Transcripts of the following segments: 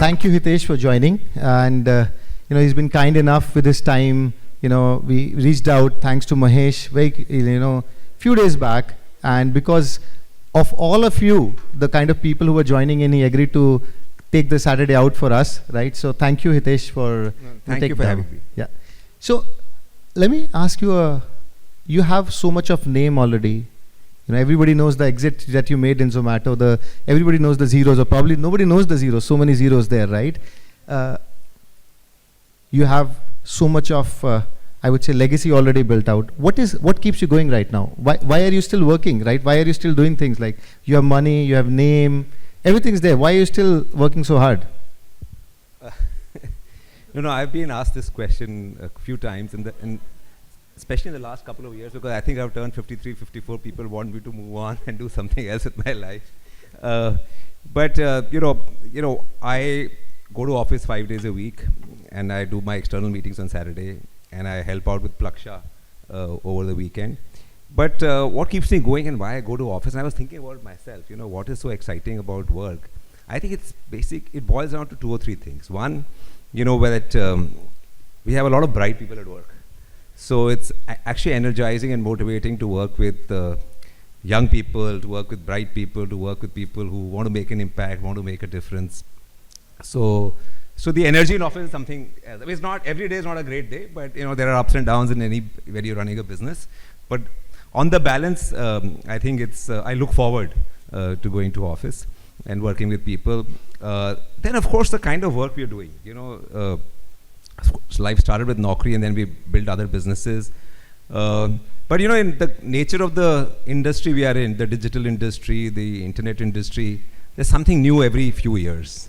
thank you, Hitesh, for joining. And he's been kind enough with his time. We reached out thanks to Mahesh, few days back, and because of all of you, the kind of people who were joining in, he agreed to take the Saturday out for us, right? So thank you, Hitesh, for thank you for having me. Yeah. So let me ask you, you have so much of name already. Everybody knows the exit that you made in Zomato. Everybody knows the zeros, or probably nobody knows the zeros. So many zeros there, right? You have so much of, I would say, legacy already built out. What keeps you going right now? Why are you still working, right? Why are you still doing things like you have money, you have name, everything's there. Why are you still working so hard? I've been asked this question a few times, and especially in the last couple of years, because I think I've turned 53, 54. People want me to move on and do something else with my life. But I go to office 5 days a week, and I do my external meetings on Saturday, and I help out with Plaksha over the weekend. But what keeps me going and why I go to office, and I was thinking about myself, what is so exciting about work? I think it's basic. It boils down to 2 or 3 things. One, where we have a lot of bright people at work. So it's actually energizing and motivating to work with young people, to work with bright people, to work with people who want to make an impact, want to make a difference. So the energy in office is something, it's not, every day is not a great day, but there are ups and downs in when you're running a business. But on the balance, I think I look forward to going to office and working with people. Then of course the kind of work we are doing, life started with Naukri, and then we built other businesses. But in the nature of the industry we are in, the digital industry, the internet industry, there's something new every few years.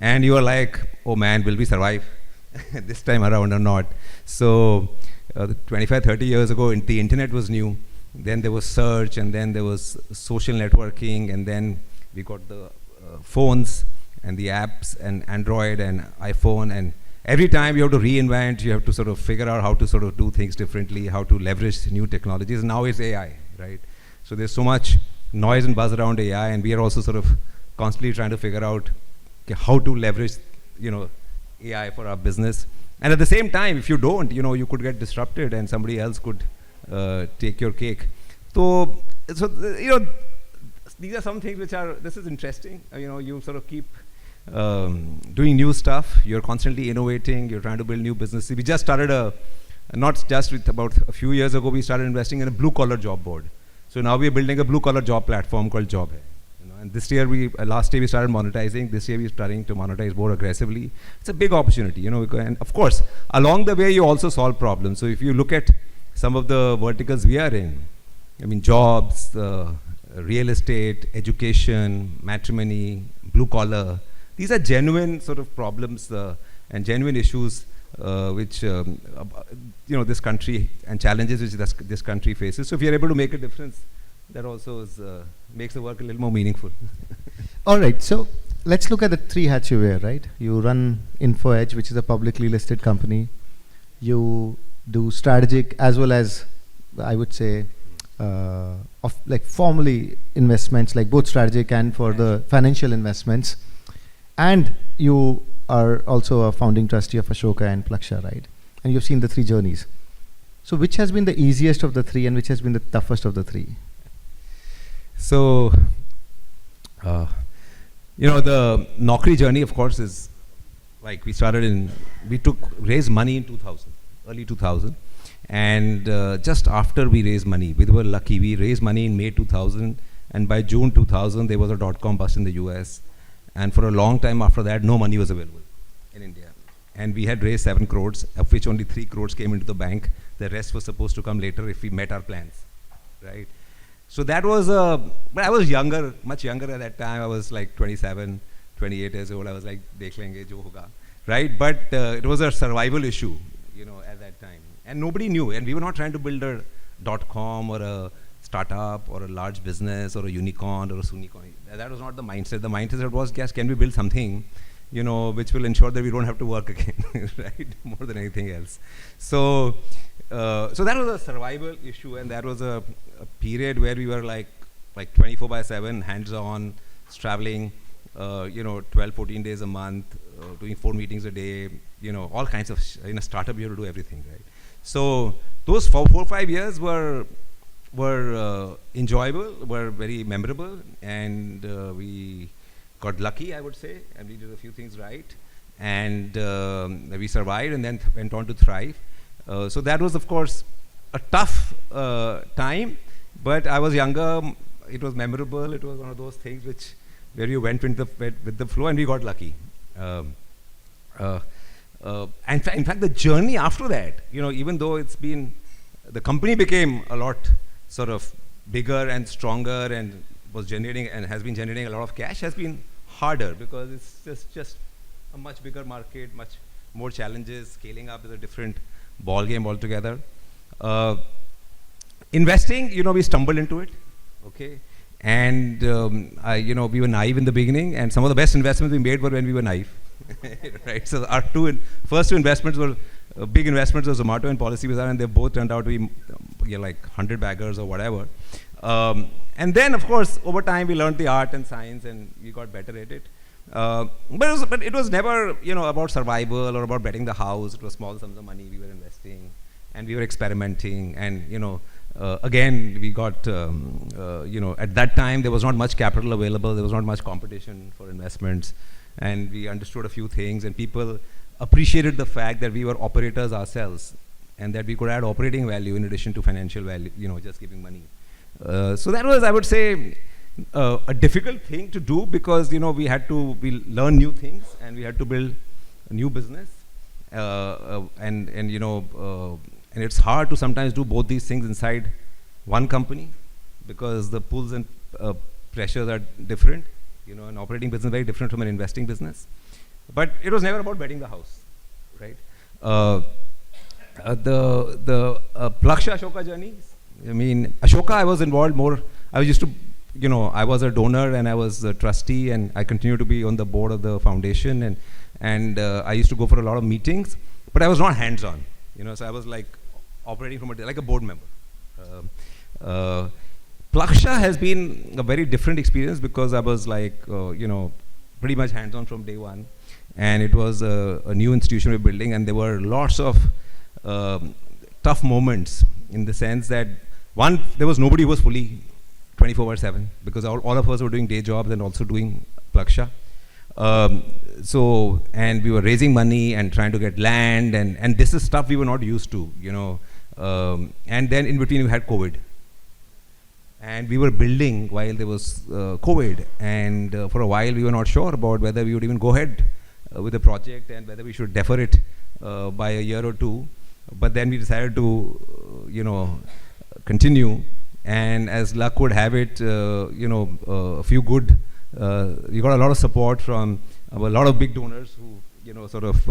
And you are like, oh man, will we survive this time around or not? So 25, 30 years ago, the internet was new. Then there was search, and then there was social networking, and then we got the phones and the apps and Android and iPhone, and every time you have to reinvent, you have to sort of figure out how to sort of do things differently, how to leverage new technologies. Now it's AI, right? So there's so much noise and buzz around AI, and we are also sort of constantly trying to figure out how to leverage, AI for our business. And at the same time, if you don't, you could get disrupted, and somebody else could take your cake. So these are some things this is interesting. You sort of keep doing new stuff. You're constantly innovating. You're trying to build new businesses. We just started about a few years ago, we started investing in a blue collar job board. So now we're building a blue collar job platform called Job Hai. And this year, last year we started monetizing. This year we're starting to monetize more aggressively. It's a big opportunity, and of course, along the way you also solve problems. So if you look at some of the verticals we are in, jobs, real estate, education, matrimony, blue collar, these are genuine sort of problems and genuine issues which this country, and challenges which this country faces. So if you're able to make a difference, that also makes the work a little more meaningful. All right, so let's look at the 3 hats you wear, right? You run Infoedge, which is a publicly listed company. You do strategic as well as, I would say, formally investments, like both strategic and for the financial investments. And you are also a founding trustee of Ashoka and Plaksha, right? And you've seen the 3 journeys. So which has been the easiest of the 3, and which has been the toughest of the 3? So, the Naukri journey, of course, is like we raised money in early 2000. And just after we raised money, we were lucky. We raised money in May 2000, and by June 2000, there was a .com bust in the US. And for a long time after that, no money was available in India. And we had raised 7 crores, of which only 3 crores came into the bank. The rest was supposed to come later if we met our plans, right? So that was, but I was younger, much younger at that time. I was like 27, 28 years old. I was like, dekh lenge jo hoga, right? But it was a survival issue, at that time. And nobody knew. And we were not trying to build a .com or a startup or a large business or a unicorn or a sunicorn. That was not the mindset. The mindset was, can we build something, which will ensure that we don't have to work again, right? More than anything else. So that was a survival issue, and that was a period where we were like 24/7, hands-on, traveling, 12, 14 days a month, doing 4 meetings a day, all kinds of, in a startup you have to do everything, right? So those 4 5 years were enjoyable, were very memorable, and we got lucky, I would say, and we did a few things right, and we survived and then went on to thrive. So that was, of course, a tough time, but I was younger, it was memorable, it was one of those things where you went with the flow, and we got lucky. In fact, the journey after that, even though the company became a lot sort of bigger and stronger and was generating and has been generating a lot of cash, has been harder because it's just a much bigger market, much more challenges. Scaling up is a different ball game altogether. Investing, we stumbled into it, okay, and we were naive in the beginning, and some of the best investments we made were when we were naive, right? So our first two investments were big investments of Zomato and Policybazaar, and they both turned out to be like 100 baggers or whatever. And then, of course, over time we learned the art and science, and we got better at it. But it was never, about survival or about betting the house. It was small sums of money we were investing, and we were experimenting, and again we got, at that time there was not much capital available. There was not much competition for investments, and we understood a few things, and people appreciated the fact that we were operators ourselves, and that we could add operating value in addition to financial value, just giving money. So that was, I would say, a difficult thing to do, because we learn new things, and we had to build a new business, and it's hard to sometimes do both these things inside one company, because the pulls and pressures are different. An operating business is very different from an investing business. But it was never about betting the house, right? The Plaksha Ashoka journey. Ashoka, I was involved more. I was a donor, and I was a trustee, and I continue to be on the board of the foundation, and I used to go for a lot of meetings, but I was not hands-on. So I was like operating from like a board member. Plaksha has been a very different experience, because I was like, pretty much hands-on from day one. And it was a new institution we're building, and there were lots of tough moments, in the sense that, one, there was nobody who was fully 24/7, because all of us were doing day jobs and also doing Plaksha. And we were raising money and trying to get land, and this is stuff we were not used to, and then in between we had COVID. And we were building while there was COVID, and for a while we were not sure about whether we would even go ahead with the project, and whether we should defer it by a year or two. But then we decided to, continue, and as luck would have it, a few good, we got a lot of support from a lot of big donors who, sort of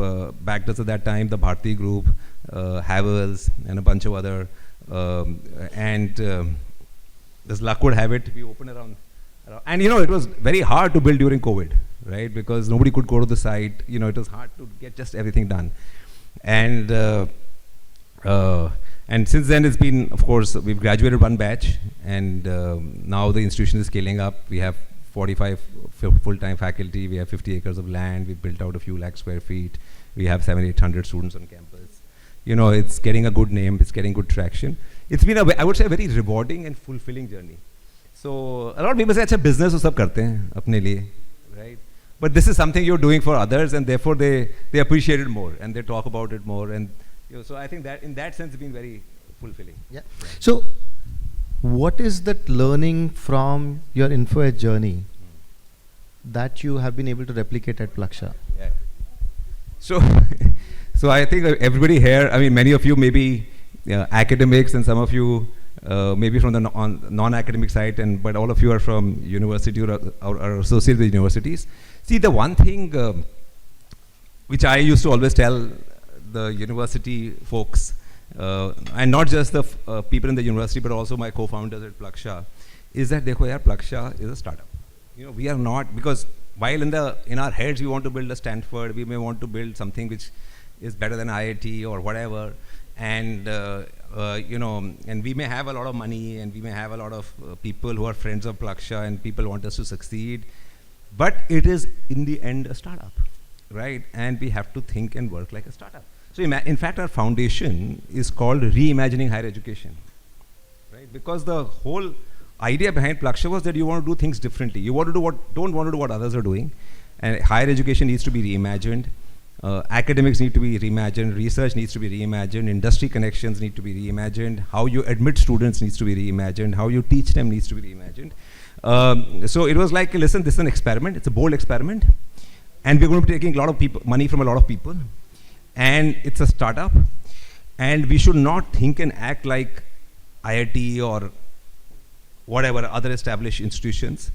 backed us at that time, the Bharti Group, Havels, and a bunch of other, as luck would have it, we opened around, and it was very hard to build during COVID, right? Because nobody could go to the site. It was hard to get just everything done, and since then it's been, of course, we've graduated one batch, and now the institution is scaling up. We have 45 full-time faculty. We have 50 acres of land. We built out a few lakh square feet. We have 700-800 students on campus. It's getting a good name. It's getting good traction. It's been, I would say, a very rewarding and fulfilling journey. So a lot of people say, "Acha, business wo sab karte hain apne liye," right? But this is something you're doing for others, and therefore they appreciate it more, and they talk about it more, and so I think that in that sense it's been very fulfilling. Yeah. So what is that learning from your Infoedge journey that you have been able to replicate at Plaksha? Yeah. So I think everybody here, many of you may be academics, and some of you maybe from the non-academic side, but all of you are from university or are associated with universities. See, the one thing which I used to always tell the university folks, and not just the people in the university, but also my co-founders at Plaksha, is that dekho yaar, Plaksha is a startup. We are not, because while in our heads we want to build a Stanford, we may want to build something which is better than IIT or whatever, and and we may have a lot of money, and we may have a lot of people who are friends of Plaksha, and people want us to succeed. But it is in the end a startup, right? And we have to think and work like a startup. So in fact, our foundation is called Reimagining Higher Education, right? Because the whole idea behind Plaksha was that you want to do things differently. You want to do don't want to do what others are doing, and higher education needs to be reimagined. Academics need to be reimagined. Research needs to be reimagined. Industry connections need to be reimagined. How you admit students needs to be reimagined. How you teach them needs to be reimagined. So it was like, listen, this is an experiment. It's a bold experiment, and we're going to be taking a lot of money from a lot of people, and it's a startup, and we should not think and act like IIT or whatever other established institutions.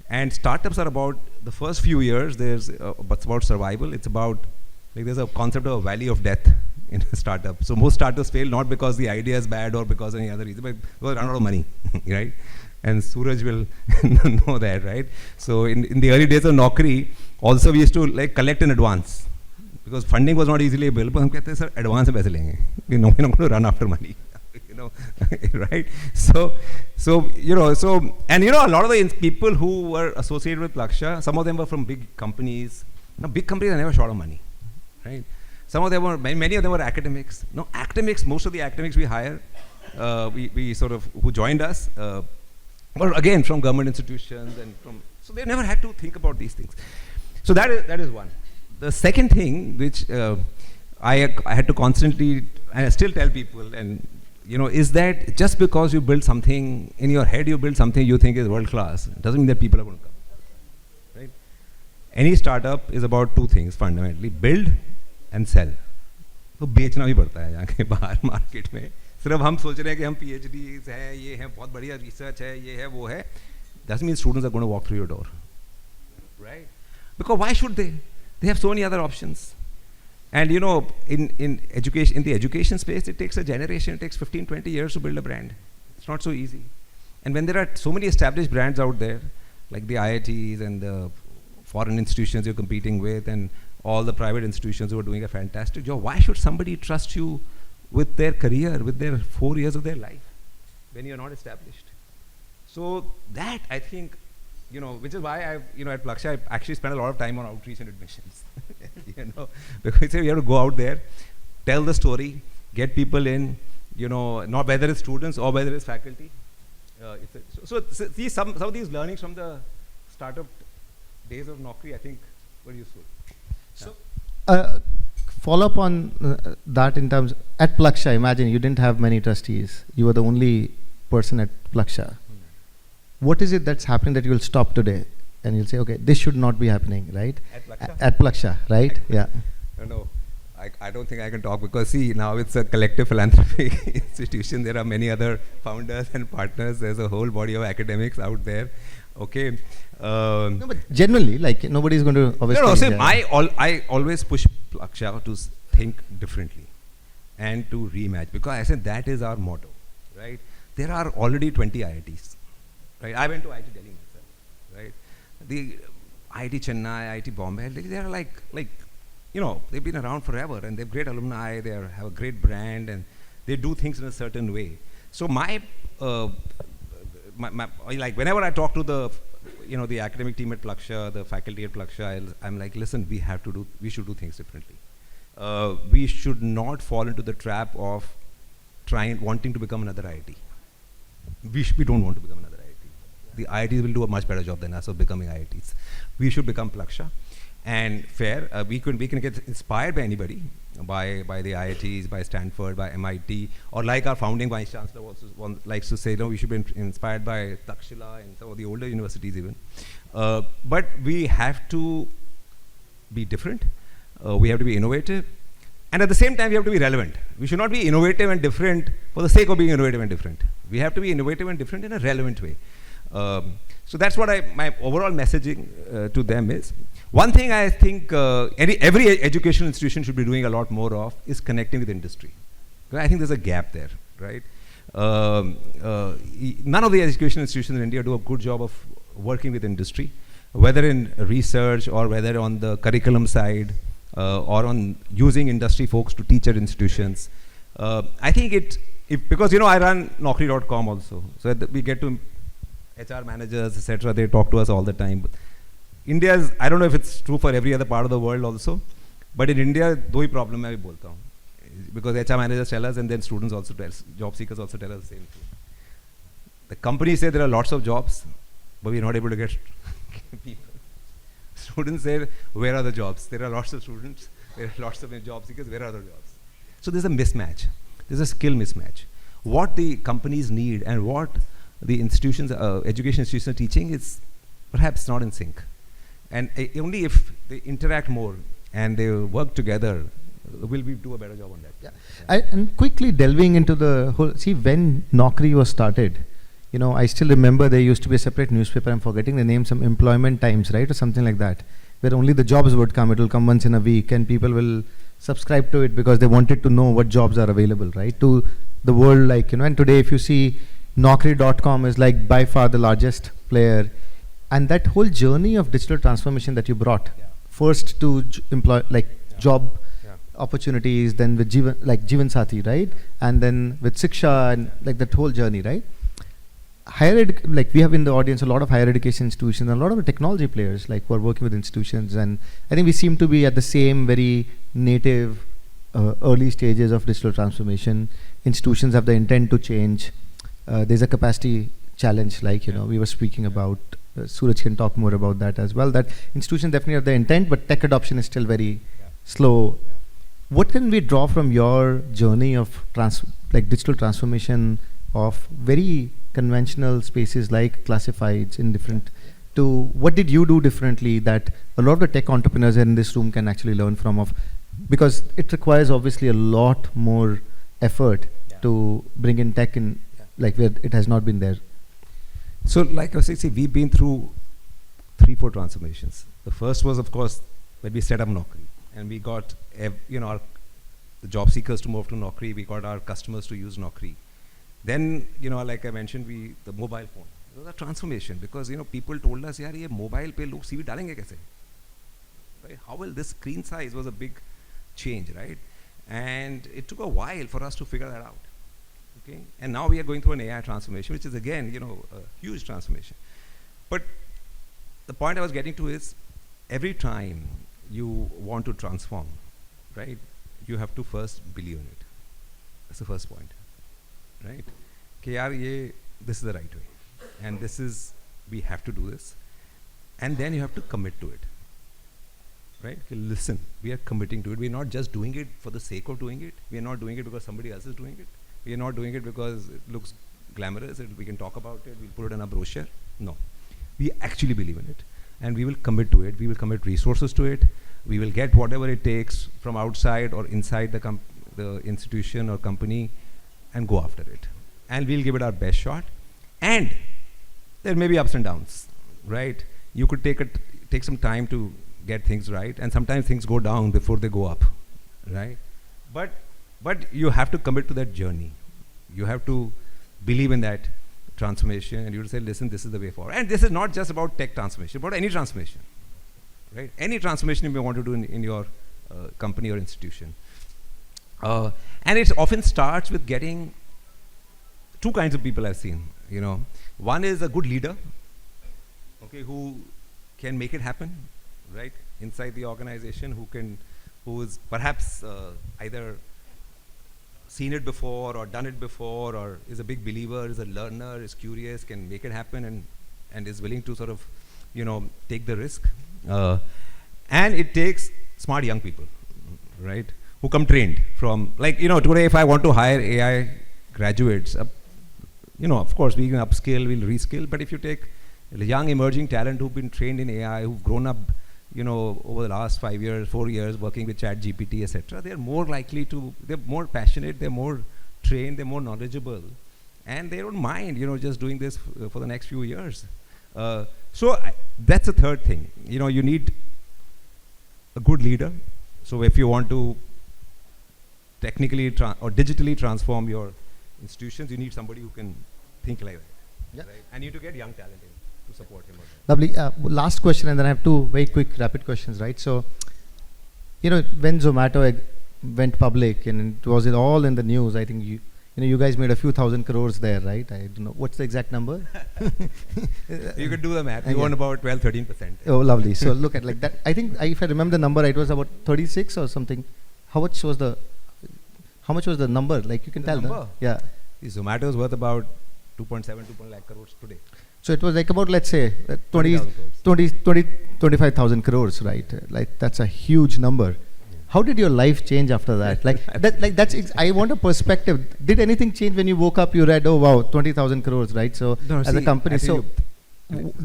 And startups are about the first few years. It's about survival. It's about there's a concept of a valley of death in a startup. So most startups fail not because the idea is bad or because any other reason, but because they run out of money, right? And Suraj will know that, right? So in the early days of Naukri, also we used to collect in advance because funding was not easily available. We said, sir, advance mein paise lenge. We're not going to run after money. Right? So and a lot of the people who were associated with Plaksha, some of them were from big companies. Now, big companies are never short of money, right? Some of them were, many of them were academics. No, academics, most of the academics we hire, who joined us, were again from government institutions so they never had to think about these things. So that is one. The second thing, which I had to constantly, and I still tell people, and is that just because you build something in your head, you build something you think is world class, doesn't mean that people are going to come, right? Any startup is about two things fundamentally: build and sell. तो बेचना भी पड़ता है जाके बाहर market में. सिर्फ हम सोच रहे हैं कि हम PhDs हैं, ये है, बहुत बढ़िया रिसर्च है, ये है, वो है. Doesn't mean students are going to walk through your door, right? Because why should they? They have so many other options. And in education, in the education space, it takes a generation, it takes 15, 20 years to build a brand. It's not so easy. And when there are so many established brands out there, like the IITs and the foreign institutions you're competing with, and all the private institutions who are doing a fantastic job, why should somebody trust you with their career, with their 4 years of their life, when you're not established? So that, I think, which is why at Plaksha, I actually spend a lot of time on outreach and admissions. Because you have to go out there, tell the story, get people in, not whether it's students or whether it's faculty. See, some of these learnings from the startup days of Naukri, I think, were useful. So, follow up on that in terms, at Plaksha, imagine you didn't have many trustees. You were the only person at Plaksha. What is it that's happening that you'll stop today and you'll say, okay, this should not be happening, right? At Plaksha? At Plaksha, right? Yeah. No, I don't think I can talk because see, now it's a collective philanthropic institution. There are many other founders and partners. There's a whole body of academics out there. Okay. No, but generally, nobody's going to obviously. No, so I always push Plaksha to think differently and to rematch, because I said that is our motto, right? There are already 20 IITs. Right, I went to IIT Delhi myself, right? The IIT Chennai, IIT Bombay, they are like they've been around forever, and they're great alumni. They have a great brand, and they do things in a certain way. So my whenever I talk to the the academic team at Plaksha, the faculty at Plaksha, I'm like, listen, we should do things differently. We should not fall into the trap of wanting to become another IIT. We don't want to become another IIT. The IITs will do a much better job than us of becoming IITs. We should become Plaksha. And fair, we can get inspired by anybody, by the IITs, by Stanford, by MIT, or like our founding vice chancellor also likes to say, no, we should be inspired by Takshila and some of the older universities even. But we have to be different. We have to be innovative. And at the same time, we have to be relevant. We should not be innovative and different for the sake of being innovative and different. We have to be innovative and different in a relevant way. So that's what my overall messaging to them is. One thing I think every educational institution should be doing a lot more of is connecting with industry. I think there's a gap there, right? None of the educational institutions in India do a good job of working with industry, whether in research or whether on the curriculum side, or on using industry folks to teach at institutions. I think because I run Naukri.com also, so we get to HR managers, etc. They talk to us all the time. But India's, I don't know if it's true for every other part of the world also, but in India, दो ही problem है मैं बोलता हूँ. Because HR managers tell us, and then students also tell us, job seekers also tell us the same thing. The companies say there are lots of jobs, but we're not able to get people. Students say, where are the jobs? There are lots of students, there are lots of job seekers, where are the jobs? So there's a mismatch. There's a skill mismatch. What the companies need and what the institutions, education institutions are teaching is perhaps not in sync. And only if they interact more and they work together, will we do a better job on that? Yeah. And quickly delving into the whole, see, when Naukri was started, you know, I still remember there used to be a separate newspaper, I'm forgetting the name, some Employment Times, right, or something like that, where only the jobs would come. It will come once in a week and people will subscribe to it because they wanted to know what jobs are available, right, to the world, like, you know. And today if you see, Naukri.com is like by far the largest player. And that whole journey of digital transformation that you brought, first to job opportunities, then with Jeevansathi, right, and then with Shiksha, and like that whole journey, right. Like we have in the audience a lot of higher education institutions, and a lot of the technology players like who are working with institutions, and I think we seem to be at the same very native early stages of digital transformation. Institutions have the intent to change. There's a capacity challenge, like, you know, we were speaking about. Suraj can talk more about that as well, that institutions definitely have the intent, but tech adoption is still very slow. What can we draw from your journey of digital transformation of very conventional spaces like classifieds in different, to what did you do differently that a lot of the tech entrepreneurs in this room can actually learn from, of, because it requires obviously a lot more effort to bring in tech in like where it has not been there. So like I say, we've been through 3-4 transformations. The first was, of course, when we set up Naukri, and we got the job seekers to move to Naukri. We got our customers to use Naukri. Then, like I mentioned, the mobile phone. It was a transformation because, people told us, yaar, ye mobile pe log CV dalenge kaise? Right? How will this screen size was a big change, right? And it took a while for us to figure that out. Okay? And now we are going through an AI transformation, which is again, a huge transformation. But the point I was getting to is, every time you want to transform, right, you have to first believe in it. That's the first point, right? Okay, yaar, this is the right way, and we have to do this, and then you have to commit to it, right? Okay, listen, we are committing to it. We're not just doing it for the sake of doing it. We are not doing it because somebody else is doing it. We are not doing it because it looks glamorous, we can talk about it, we'll put it in a brochure. No, we actually believe in it, and we will commit to it. We will commit resources to it. We will get whatever it takes from outside or inside the institution or company and go after it. And we'll give it our best shot. And there may be ups and downs, right? You could take some time to get things right, and sometimes things go down before they go up, right? But you have to commit to that journey. You have to believe in that transformation, and you will say, listen, this is the way forward. And this is not just about tech transformation, but any transformation, right? Any transformation you may want to do in your company or institution. And it often starts with getting two kinds of people I've seen. One is a good leader, okay, who can make it happen, right, inside the organization, who is perhaps either seen it before or done it before, or is a big believer, is a learner, is curious, can make it happen, and is willing to sort of, take the risk. And it takes smart young people, right, who come trained from, like, today if I want to hire AI graduates, of course we can upskill, we'll reskill, but if you take young emerging talent who've been trained in AI, who've grown up, over the last 5 years, 4 years working with ChatGPT, etc., they're more likely to, they're more passionate, they're more trained, they're more knowledgeable, and they don't mind, just doing this for the next few years. So that's the third thing. You need a good leader. So if you want to technically or digitally transform your institutions, you need somebody who can think like that. Yeah. Right? And you need to get young talent in to support him. Lovely. Last question, and then I have two very quick rapid questions, right? So, when Zomato went public and it was all in the news, I think you guys made a few thousand crores there, right? I don't know. What's the exact number? You could do the math. You won about 12-13%. Oh, lovely. So look at like that. I think if I remember the number, it was about 36 or something. How much was the number? Like you can tell. Number? Yeah. Zomato is worth about 2.7 lakh crores today. So it was like about, let's say, 25,000 crores, right? Like that's a huge number. Yeah. How did your life change after that? I want a perspective. Did anything change when you woke up? You read, oh wow, 20,000 crores, right? So as a company,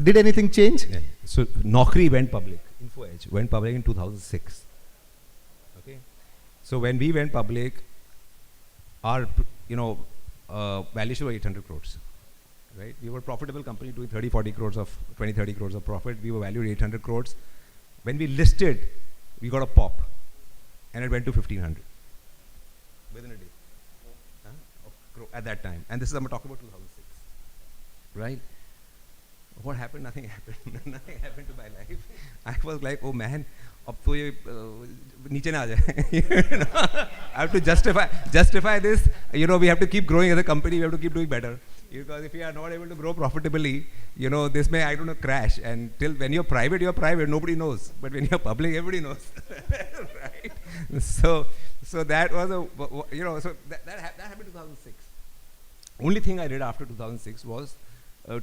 did anything change? Yeah. So Naukri went public. Infoedge went public in 2006. Okay. So when we went public, our valuation was 800 crores. Right? We were a profitable company doing 20-30 crores of profit. We were valued 800 crores. When we listed, we got a pop and it went to 1,500 within a day at that time. And this is, I'm talking about 2006. Right? What happened? Nothing happened. Nothing happened to my life. I was like, oh man, ab to ye niche na aa jaye. I have to justify this. We have to keep growing as a company. We have to keep doing better. Because if we are not able to grow profitably, this may, I don't know, crash. And till when you're private, nobody knows. But when you're public, everybody knows. Right? So that was so that happened in 2006. Only thing I did after 2006 was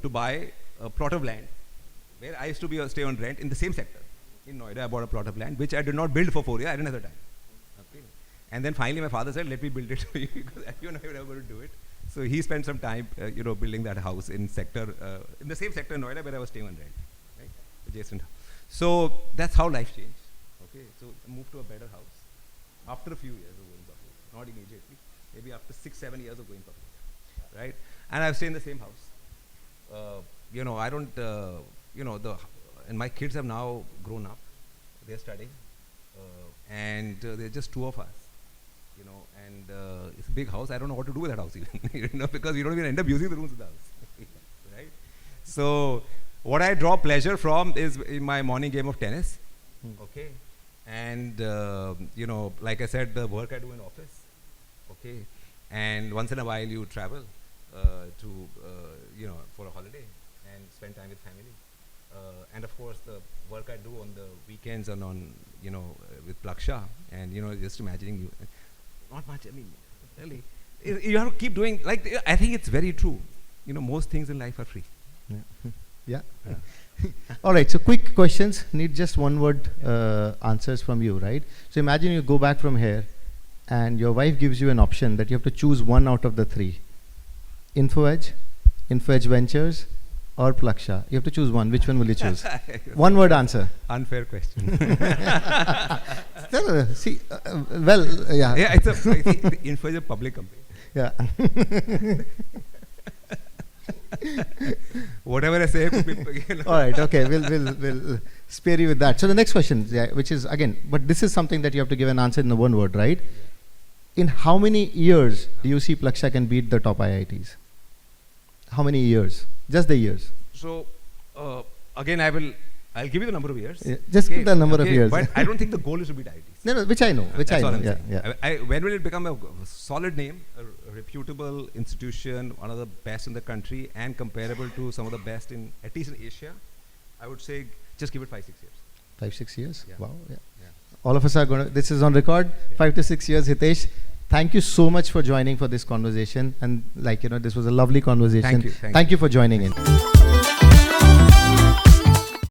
to buy a plot of land where I used to stay on rent in the same sector. In Noida, I bought a plot of land, which I did not build for 4 years. I didn't have the time. Okay. And then finally my father said, let me build it for you because you're not able to do it. So he spent some time, building that house in the same sector in Noida where I was staying on rent, right? Adjacent. So that's how life changed. Okay, so I moved to a better house after a few years of going public, not immediately, maybe after 6-7 years of going public, right? And I've stayed in the same house. I don't, and my kids have now grown up. They're studying, and they're just two of us. And it's a big house. I don't know what to do with that house even, because we don't even end up using the rooms of the house, right? So what I draw pleasure from is in my morning game of tennis, okay? And, like I said, the work I do in office, okay? And once in a while you travel for a holiday and spend time with family. And of course the work I do on the weekends and on, with Plaksha and, just imagining you. Not much, I mean, really. You have to keep doing, I think it's very true. Most things in life are free. Yeah. All right, so quick questions. Need just one word answers from you, right? So imagine you go back from here and your wife gives you an option that you have to choose one out of the three. Infoedge Ventures, or Plaksha. You have to choose one. Which one will you choose? One word answer. Unfair question. See, yeah. Yeah, Info is a public company. Yeah. Whatever I say, All right. Okay. We'll spare you with that. So the next question, which is again, but this is something that you have to give an answer in the one word, right? In how many years do you see Plaksha can beat the top IITs? How many years? Just the years. So, again, I'll give you the number of years. Yeah, just give the number of years. But I don't think the goal is to beat IITs. No, which I know. When will it become a solid name, a reputable institution, one of the best in the country, and comparable to some of the best at least in Asia? I would say just give it 5-6 years. 5-6 years? Yeah. Wow. Yeah. All of us are going to, this is on record, 5 to 6 years. Hitesh, thank you so much for joining for this conversation. And this was a lovely conversation. Thank you. Thank you for joining in.